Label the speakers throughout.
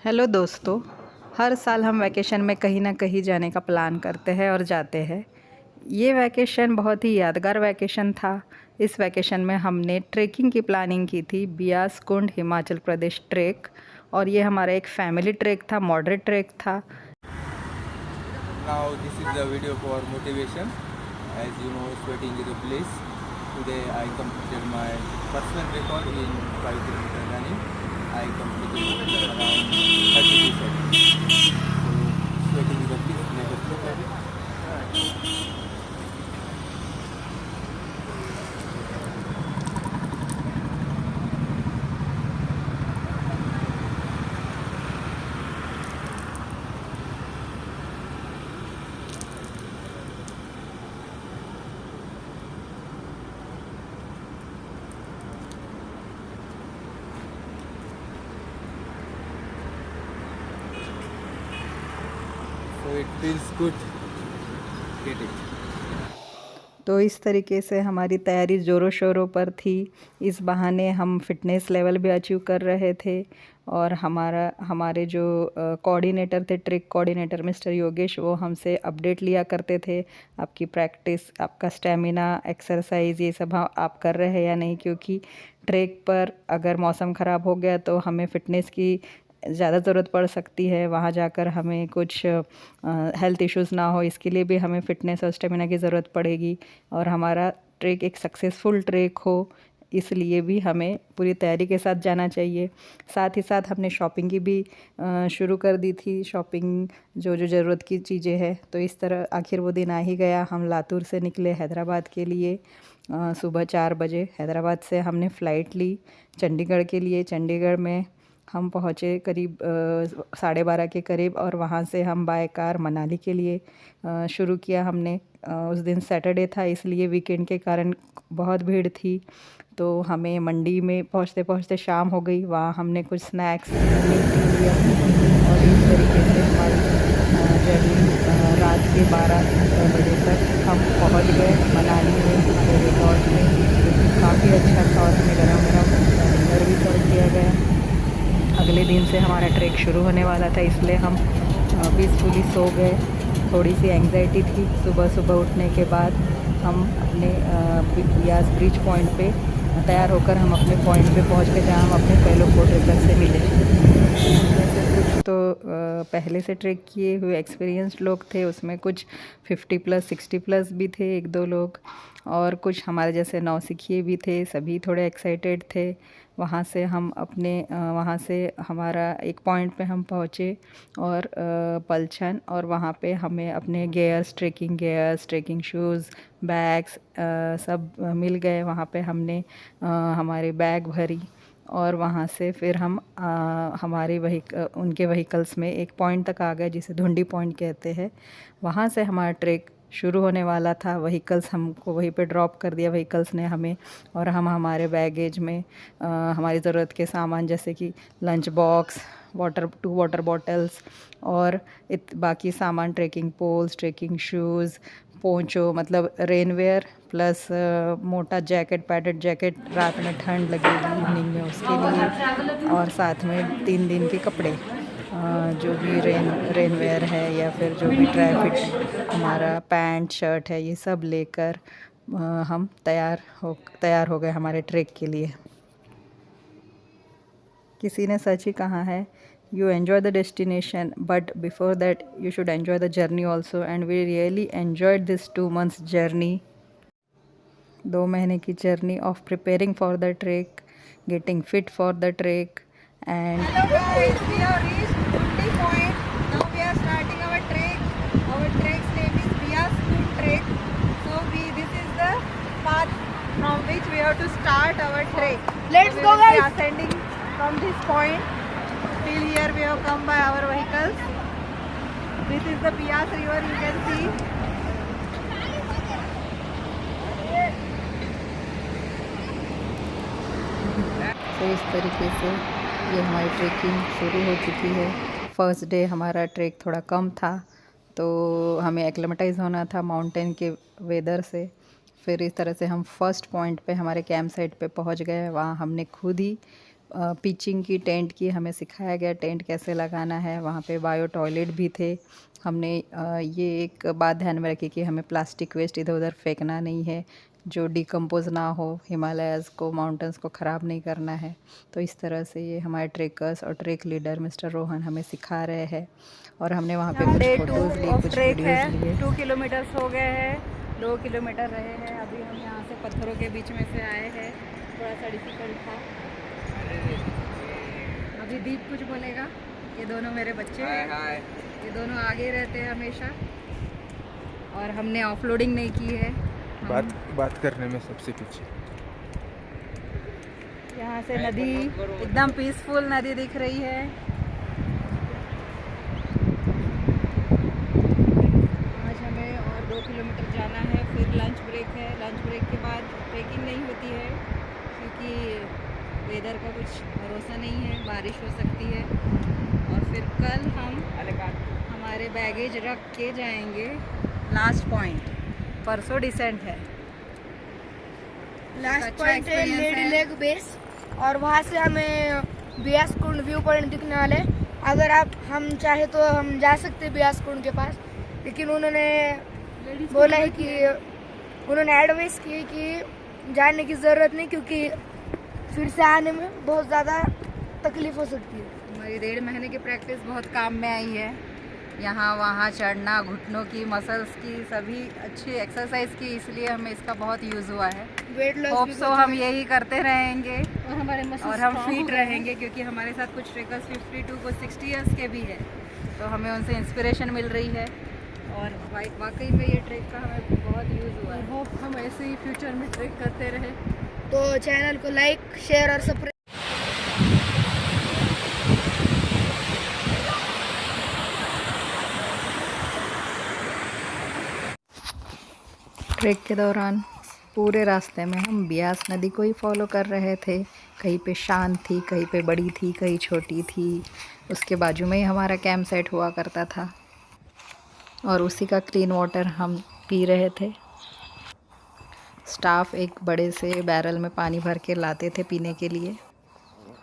Speaker 1: Hello दोस्तों। हर साल हम वैकेशन में कहीं ना कहीं जाने का प्लान करते हैं और जाते हैं। ये वैकेशन बहुत ही यादगार वैकेशन था। इस वैकेशन में हमने ट्रैकिंग की प्लानिंग की थी, बियास कुंड हिमाचल प्रदेश ट्रैक। और ये हमारा एक फैमिली ट्रैक था, मॉडरेट ट्रैक था।
Speaker 2: Now this is the video for motivation. As you know, sweating is a bliss. Today I completed my personal record in 5 kilometer running. I completed around 32 seconds. So sweating is a bliss. Let us look at it. So it feels good. Get it.
Speaker 1: तो इस तरीके से हमारी तैयारी ज़ोरों शोरों पर थी। इस बहाने हम फिटनेस लेवल भी अचीव कर रहे थे। और हमारे जो कोऑर्डिनेटर थे, ट्रिक कोऑर्डिनेटर मिस्टर योगेश, वो हमसे अपडेट लिया करते थे। आपकी प्रैक्टिस, आपका स्टेमिना, एक्सरसाइज, ये सब आप कर रहे हैं या नहीं, क्योंकि ट्रैक पर अगर मौसम ख़राब हो गया तो हमें फ़िटनेस की ज़्यादा ज़रूरत पड़ सकती है। वहाँ जाकर हमें कुछ हेल्थ इश्यूज़ ना हो, इसके लिए भी हमें फ़िटनेस और स्टेमिना की ज़रूरत पड़ेगी। और हमारा ट्रैक एक सक्सेसफुल ट्रैक हो, इसलिए भी हमें पूरी तैयारी के साथ जाना चाहिए। साथ ही साथ हमने शॉपिंग की भी शुरू कर दी थी। शॉपिंग जो जो ज़रूरत की चीज़ें हैं, तो इस तरह आखिर वो दिन आ ही गया। हम लातूर से निकले हैदराबाद के लिए। सुबह 4 बजे हैदराबाद से हमने फ़्लाइट ली चंडीगढ़ के लिए। चंडीगढ़ में हम पहुँचे करीब 12:30 के करीब, और वहाँ से हम बाय कार मनाली के लिए शुरू किया हमने। उस दिन सैटरडे था, इसलिए वीकेंड के कारण बहुत भीड़ थी। तो हमें मंडी में पहुँचते पहुँचते शाम हो गई। वहाँ हमने कुछ स्नैक्स लिया, और इस तरीके से हमारी जर्नी रात के 12 बजे तक हम पहुँच गए मनाली में, हमारे रिसॉर्ट में, जो कि काफ़ी अच्छा था। और हमें गरम गरम लंगर भी सर्व किया गया। अगले दिन से हमारा ट्रैक शुरू होने वाला था, इसलिए हम पीसफुली सो गए। थोड़ी सी एंग्जाइटी थी सुबह सुबह उठने के बाद। हम अपने बियास ब्रिज पॉइंट पे तैयार होकर हम अपने पॉइंट पे पहुंच गए, जहां हम अपने फेलो को ट्रेकर से मिले। उनमें से कुछ तो पहले से ट्रैक किए हुए एक्सपीरियंस्ड लोग थे, उसमें कुछ 50 प्लस 60 प्लस भी थे, एक दो लोग। और कुछ हमारे जैसे नौसिखिए भी थे, सभी थोड़े एक्साइटेड थे। वहाँ से हमारा एक पॉइंट पे हम पहुँचे, और पलछन, और वहाँ पे हमें अपने गियर्स, ट्रेकिंग शूज़, बैग्स सब मिल गए। वहाँ पे हमने हमारे बैग भरी, और वहाँ से फिर हम हमारे उनके व्हीकल्स में एक पॉइंट तक आ गए, जिसे धुंडी पॉइंट कहते हैं। वहाँ से हमारा ट्रैक शुरू होने वाला था। व्हीकल्स हमको वहीं पे ड्रॉप कर दिया व्हीकल्स ने हमें। और हम हमारे बैगेज में हमारी ज़रूरत के सामान, जैसे कि lunch box, two water bottles, और बाकी सामान, trekking poles, trekking shoes, poncho, मतलब रेनवेयर, प्लस मोटा जैकेट, पैडेड जैकेट, रात में ठंड लगेगी इवनिंग में उसके लिए। और साथ में 3 दिन के कपड़े, जो भी रेनवेयर है, या फिर जो भी ड्राई फिट हमारा पैंट शर्ट है, ये सब लेकर हम तैयार हो गए हमारे ट्रैक के लिए। किसी ने सच ही कहा है, you enjoy the destination but before that you should enjoy the journey also. And we really enjoyed this 2 months journey, 2 महीने की journey of preparing for the track, getting fit for the track. And
Speaker 3: Hello guys, we have reached Kundi point. Now we are starting our trek. Our trek's name is Bias Kund Trek. So this is the path from which we have to start our trek. Let's go guys. We are ascending from this point. Till here we have come by our vehicles. This is the Bias river, you can see.
Speaker 1: तो इस तरीके से ये हमारी trekking शुरू हो चुकी है। फर्स्ट डे हमारा ट्रैक थोड़ा कम था, तो हमें एक्लेमेटाइज़ होना था माउंटेन के वेदर से। फिर इस तरह से हम फर्स्ट पॉइंट पे, हमारे कैंप साइट पे पहुंच गए। वहाँ हमने खुद ही पिचिंग की, टेंट की हमें सिखाया गया, टेंट कैसे लगाना है। वहाँ पे बायो टॉयलेट भी थे। हमने ये एक बात ध्यान में रखी कि हमें प्लास्टिक वेस्ट इधर उधर फेंकना नहीं है, जो डिकम्पोज ना हो, हिमालयाज़ को, माउंटेंस को ख़राब नहीं करना है। तो इस तरह से ये हमारे ट्रेकर्स और ट्रेक लीडर मिस्टर रोहन हमें सिखा रहे हैं। और हमने वहाँ पे कुछ फ़ोटोज़ ली, कुछ वीडियोज़ लिए।
Speaker 3: 2 किलोमीटर्स हो गए हैं, 2 किलोमीटर रहे हैं। अभी हम यहाँ से पत्थरों के बीच में से आए हैं, थोड़ा सा डिफिकल्ट था। अभी दीप कुछ बोलेगा। ये दोनों मेरे बच्चे हैं, ये दोनों आगे रहते हैं हमेशा। और हमने ऑफलोडिंग नहीं की है।
Speaker 2: बात करने में सबसे पीछे।
Speaker 3: यहाँ से नदी एकदम पीसफुल नदी दिख रही है। आज हमें और 2 किलोमीटर जाना है, फिर लंच ब्रेक है। लंच ब्रेक के बाद ट्रेकिंग नहीं होती है क्योंकि वेदर का कुछ भरोसा नहीं है, बारिश हो सकती है। और फिर कल हम हमारे बैगेज रख के जाएंगे लास्ट पॉइंट। परसों डिसेंट है।
Speaker 4: लास्ट
Speaker 3: अच्छा
Speaker 4: पॉइंट है
Speaker 3: experience
Speaker 4: लेडी
Speaker 3: है।
Speaker 4: लेक बेस, और वहाँ से हमें ब्यास कुंड व्यू पॉइंट दिखने वाले। अगर हम चाहे तो हम जा सकते हैं ब्यास कुंड के पास, लेकिन उन्होंने बोला है कि उन्होंने एडवाइस की कि जाने की ज़रूरत नहीं, क्योंकि फिर से आने में बहुत ज़्यादा तकलीफ हो सकती है।
Speaker 3: हमारी 1.5 महीने की प्रैक्टिस बहुत काम में आई है। यहाँ वहाँ चढ़ना, घुटनों की, मसल्स की, सभी अच्छी एक्सरसाइज की, इसलिए हमें इसका बहुत यूज़ हुआ है।
Speaker 4: वेट लॉस
Speaker 3: होप सो हम यही करते रहेंगे
Speaker 4: और हमारे
Speaker 3: और हम फिट रहेंगे, क्योंकि हमारे साथ कुछ ट्रेकर्स 52 को 60 ईयर्स के भी है, तो हमें उनसे इंस्पिरेशन मिल रही है। और वाकई में ये ट्रेक का हमें बहुत यूज़ हुआ है। होप हम ऐसे ही फ्यूचर में ट्रेक करते रहे।
Speaker 4: तो चैनल को लाइक, शेयर और सब्सक्राइब।
Speaker 1: ट्रेक के दौरान पूरे रास्ते में हम ब्यास नदी को ही फॉलो कर रहे थे। कहीं पे शांत थी, कहीं पे बड़ी थी, कहीं छोटी थी। उसके बाजू में ही हमारा कैंप सेट हुआ करता था और उसी का क्लीन वाटर हम पी रहे थे। स्टाफ एक बड़े से बैरल में पानी भर के लाते थे पीने के लिए।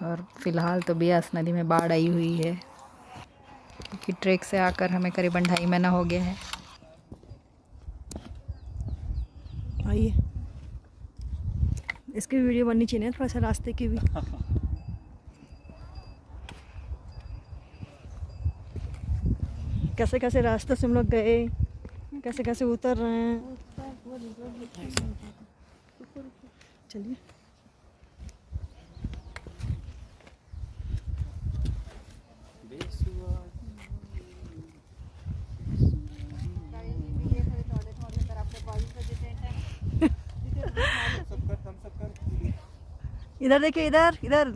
Speaker 1: और फ़िलहाल तो ब्यास नदी में बाढ़ आई हुई है, क्योंकि ट्रेक से आकर हमें करीबन 2.5 महीना हो गया है।
Speaker 5: आइए, इसकी भी वीडियो बननी चाहिए, थोड़ा सा रास्ते की भी। कैसे कैसे रास्ते से हम लोग गए, कैसे कैसे उतर रहे हैं। चलिए। इधर देखिए, इधर इधर।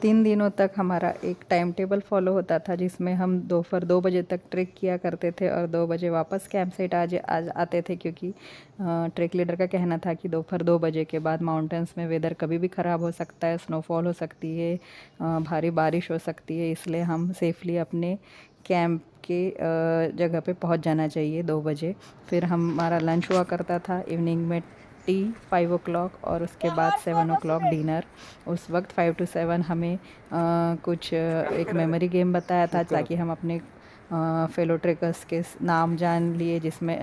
Speaker 1: तीन दिनों तक हमारा एक टाइम टेबल फॉलो होता था, जिसमें हम दोपहर 2 बजे तक ट्रेक किया करते थे और 2 बजे वापस कैंप साइट आज आते थे, क्योंकि ट्रेक लीडर का कहना था कि दोपहर 2 बजे के बाद माउंटेन्स में वेदर कभी भी ख़राब हो सकता है, स्नोफॉल हो सकती है, भारी बारिश हो सकती है। इसलिए हम सेफली अपने कैंप के जगह पे पहुंच जाना चाहिए 2 बजे। फिर हमारा लंच हुआ करता था, इवनिंग में टी 5 o'clock और उसके बाद 7 o'clock डिनर। उस वक्त 5 to 7 हमें कुछ एक मेमोरी गेम बताया था, ताकि हम अपने फेलो ट्रेकर्स के नाम जान लिए, जिसमें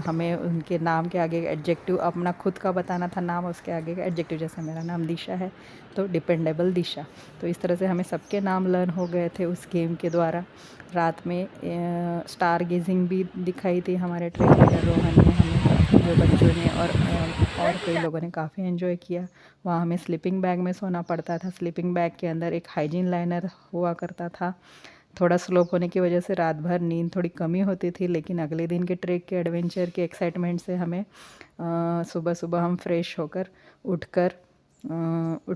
Speaker 1: हमें उनके नाम के आगे एडजेक्टिव अपना खुद का बताना था नाम, उसके आगे का एडजेक्टिव। जैसे मेरा नाम दिशा है तो डिपेंडेबल दिशा। तो इस तरह से हमें सबके नाम लर्न हो गए थे उस गेम के द्वारा। रात में स्टार गेजिंग भी दिखाई थी हमारे ट्रेक लीडर रोहन ने हमें, जो बच्चों ने और कई लोगों ने काफ़ी एंजॉय किया। वहाँ हमें स्लीपिंग बैग में सोना पड़ता था। स्लीपिंग बैग के अंदर एक हाइजीन लाइनर हुआ करता था। थोड़ा स्लोप होने की वजह से रात भर नींद थोड़ी कमी होती थी, लेकिन अगले दिन के ट्रेक के एडवेंचर के एक्साइटमेंट से हमें सुबह सुबह हम फ्रेश होकर उठ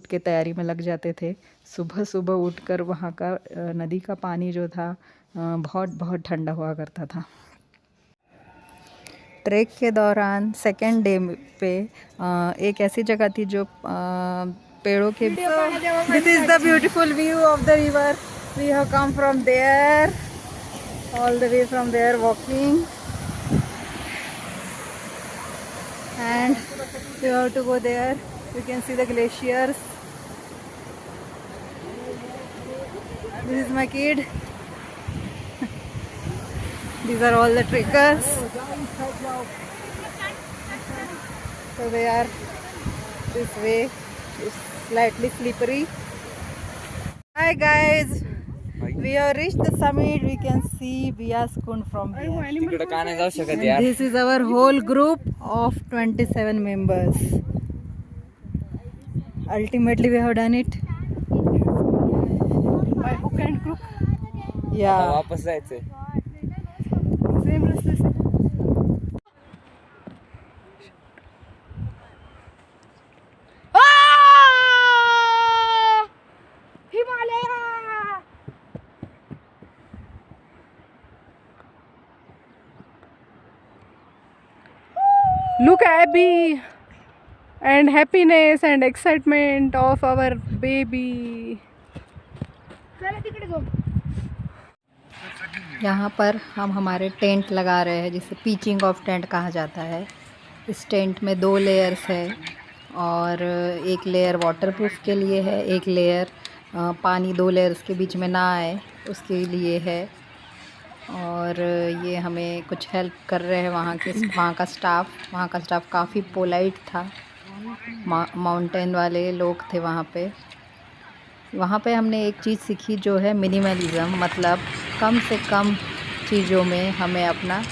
Speaker 1: के तैयारी में लग जाते थे। सुबह सुबह उठकर वहाँ का नदी का पानी जो था बहुत बहुत ठंडा हुआ करता था। ट्रेक के दौरान सेकेंड डे पे एक ऐसी जगह थी जो पेड़ों के this is the beautiful view of the river. We have come from there, all the way from there walking. and we have to go there. You can see the glaciers. This is my kid. These are all the trekkers. So they are this way. It's slightly slippery. Hi guys. We have reached the summit. We can see Bias Kund from here.
Speaker 2: तिकडे का नाही जाऊ शकत यार.
Speaker 1: This is our whole group of 27 members. Ultimately, we have done it.
Speaker 5: By hook and crook.
Speaker 1: Yeah.
Speaker 2: वापस जायचंय.
Speaker 5: Same रस्ते से. Look Abby and happiness and excitement of our baby.
Speaker 1: यहाँ पर हम हमारे टेंट लगा रहे हैं जिसे पिचिंग ऑफ टेंट कहा जाता है। इस टेंट में 2 लेयर्स है और एक लेयर वाटरप्रूफ के लिए है, एक लेयर पानी 2 लेयर्स के बीच में ना आए उसके लिए है। और ये हमें कुछ हेल्प कर रहे हैं वहाँ का स्टाफ काफ़ी पोलाइट था। माउंटेन वाले लोग थे वहाँ पे हमने एक चीज़ सीखी जो है मिनिमलिज़म, मतलब कम से कम चीज़ों में हमें अपना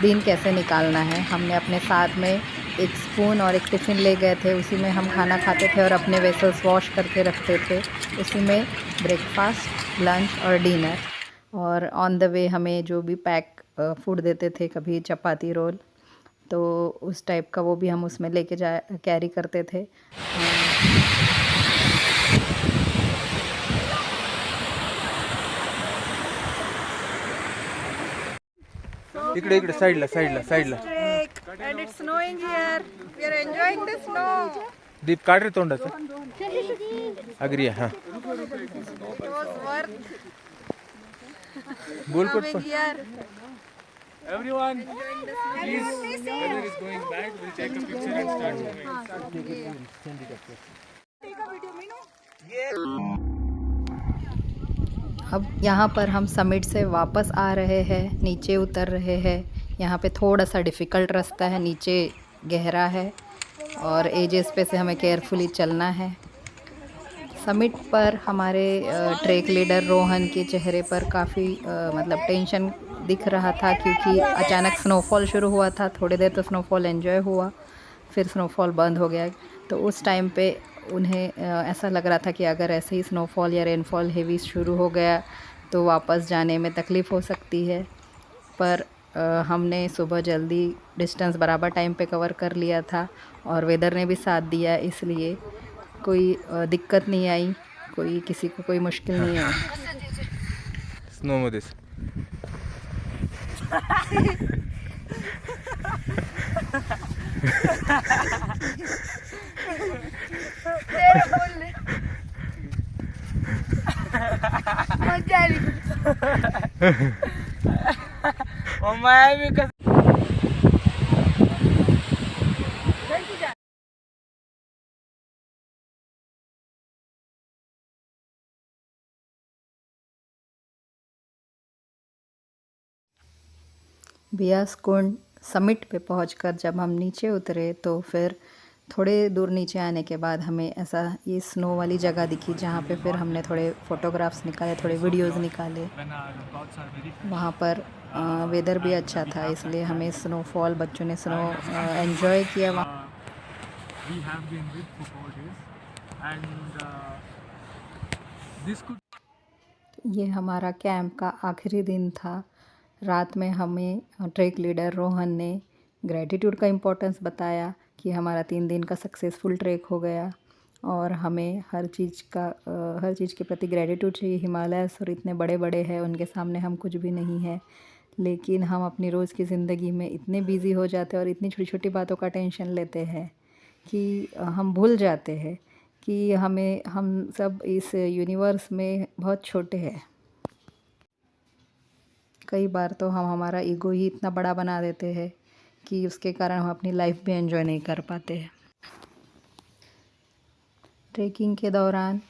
Speaker 1: दिन कैसे निकालना है। हमने अपने साथ में एक स्पून और एक टिफ़िन ले गए थे, उसी में हम खाना खाते थे और अपने वेसल्स वॉश करके रखते थे। उसी में ब्रेकफास्ट, लंच और डिनर, और ऑन द वे हमें जो भी पैक फूड देते थे, कभी चपाती रोल, तो उस टाइप का वो भी हम उसमें लेके कैरी करते थे।
Speaker 2: इकडे साईडला.
Speaker 3: And it's snowing here. We are enjoying the snow.
Speaker 2: दीप काढ रे तोंडाचं. अग्री हा.
Speaker 3: It was worth
Speaker 2: बोल
Speaker 3: coming
Speaker 2: पटपट.
Speaker 3: here.
Speaker 6: Everyone, please, weather is going bad. We'll take a picture and start moving.
Speaker 1: अब यहाँ पर हम समिट से वापस आ रहे हैं, नीचे उतर रहे हैं। यहाँ पे थोड़ा सा डिफ़िकल्ट रास्ता है, नीचे गहरा है और एजेस पे से हमें केयरफुली चलना है। समिट पर हमारे ट्रैक लीडर रोहन के चेहरे पर काफ़ी मतलब टेंशन दिख रहा था, क्योंकि अचानक स्नोफॉल शुरू हुआ था। थोड़ी देर तो स्नोफॉल एंजॉय हुआ, फिर स्नोफॉल बंद हो गया। तो उस टाइम पे उन्हें ऐसा लग रहा था कि अगर ऐसे ही स्नोफॉल या रेनफॉल हेवी शुरू हो गया तो वापस जाने में तकलीफ़ हो सकती है। पर हमने सुबह जल्दी डिस्टेंस बराबर टाइम पे कवर कर लिया था और वेदर ने भी साथ दिया, इसलिए कोई दिक्कत नहीं आई, किसी को कोई मुश्किल नहीं आई।
Speaker 2: स्नो मध्येच.
Speaker 1: बियास कुंड समिट पे पहुंचकर जब हम नीचे उतरे तो फिर थोड़े दूर नीचे आने के बाद हमें ऐसा ये स्नो वाली जगह दिखी, जहाँ पे फिर हमने थोड़े फ़ोटोग्राफ्स निकाले, थोड़े वीडियोस निकाले। वहाँ पर वेदर भी अच्छा था, इसलिए हमें स्नोफॉल, बच्चों ने स्नो एंजॉय किया वहाँ।
Speaker 6: We have been with for 4 days, and this could.
Speaker 1: ये हमारा कैंप का आखिरी दिन था। रात में हमें ट्रैक लीडर रोहन ने ग्रैटिट्यूड का इम्पोर्टेंस बताया कि हमारा 3 दिन का सक्सेसफुल ट्रैक हो गया और हमें हर चीज़ के प्रति ग्रैटिट्यूड चाहिए। हिमालयस और इतने बड़े बड़े हैं, उनके सामने हम कुछ भी नहीं है, लेकिन हम अपनी रोज़ की ज़िंदगी में इतने बिज़ी हो जाते हैं और इतनी छोटी छोटी बातों का टेंशन लेते हैं कि हम भूल जाते हैं कि हम सब इस यूनिवर्स में बहुत छोटे हैं। कई बार तो हम हमारा ईगो ही इतना बड़ा बना देते हैं कि उसके कारण हम अपनी लाइफ भी एंजॉय नहीं कर पाते हैं। ट्रैकिंग के दौरान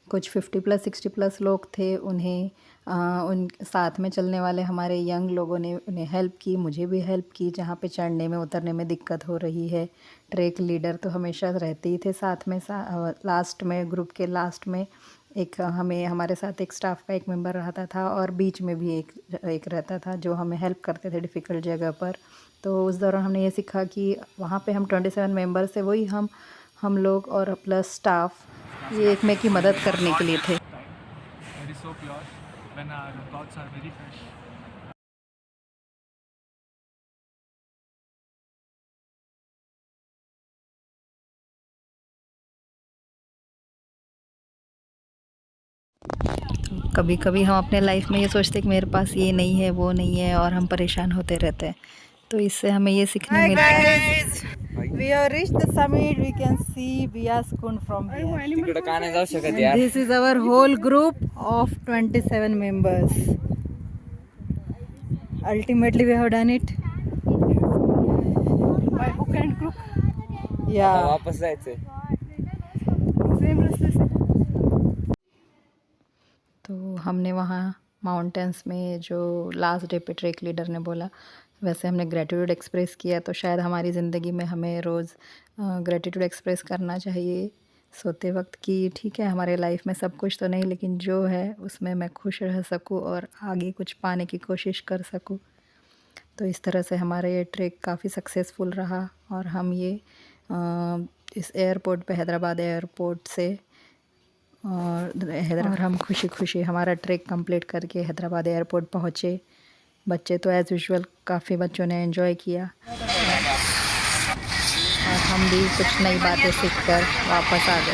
Speaker 1: कुछ 50+ 60+ लोग थे, उन्हें उन साथ में चलने वाले हमारे यंग लोगों ने उन्हें हेल्प की, मुझे भी हेल्प की जहाँ पे चढ़ने में उतरने में दिक्कत हो रही है। ट्रैक लीडर तो हमेशा रहते ही थे साथ में। लास्ट में, ग्रुप के लास्ट में हमारे साथ एक स्टाफ का एक मेंबर रहता था और बीच में भी एक रहता था जो हमें हेल्प करते थे डिफ़िकल्ट जगह पर। तो उस दौरान हमने ये सीखा कि वहाँ पे हम 27 मेंबर्स थे, वही हम लोग और प्लस स्टाफ ये एक में की मदद करने के लिए थे।
Speaker 6: It is so pure when our thoughts are very fresh.
Speaker 1: कभी कभी हम अपने लाइफ में ये सोचते हैं कि मेरे पास ये नहीं है, वो नहीं है, और हम परेशान होते रहते हैं। तो इससे हमें ये सीखने मिलता है।
Speaker 3: We have reached the summit. We can see Biaskund from here.
Speaker 2: तिकडे का नाही जाऊ शकत
Speaker 3: And
Speaker 2: यार.
Speaker 3: this is our whole group of 27 members. Ultimately, we have done it.
Speaker 5: By hook and crook.
Speaker 3: Yeah.
Speaker 2: वापस जायचंय.
Speaker 5: सेम रास्ते से।
Speaker 1: तो हमने वहाँ माउंटेंस में जो लास्ट डे पे ट्रैक लीडर ने बोला वैसे हमने ग्रेटिट्यूड एक्सप्रेस किया। तो शायद हमारी ज़िंदगी में हमें रोज़ ग्रेटिट्यूड एक्सप्रेस करना चाहिए सोते वक्त कि ठीक है हमारे लाइफ में सब कुछ तो नहीं, लेकिन जो है उसमें मैं खुश रह सकूँ और आगे कुछ पाने की कोशिश कर सकूँ। तो इस तरह से हमारा ये ट्रैक काफ़ी सक्सेसफुल रहा और हम ये इस एयरपोर्ट पे, हैदराबाद एयरपोर्ट से और हम खुशी खुशी हमारा ट्रैक कंप्लीट करके हैदराबाद एयरपोर्ट पहुँचे। बच्चे तो एज़ यूजुअल काफ़ी बच्चों ने एंजॉय किया और हम भी कुछ नई बातें सीखकर वापस आ गए।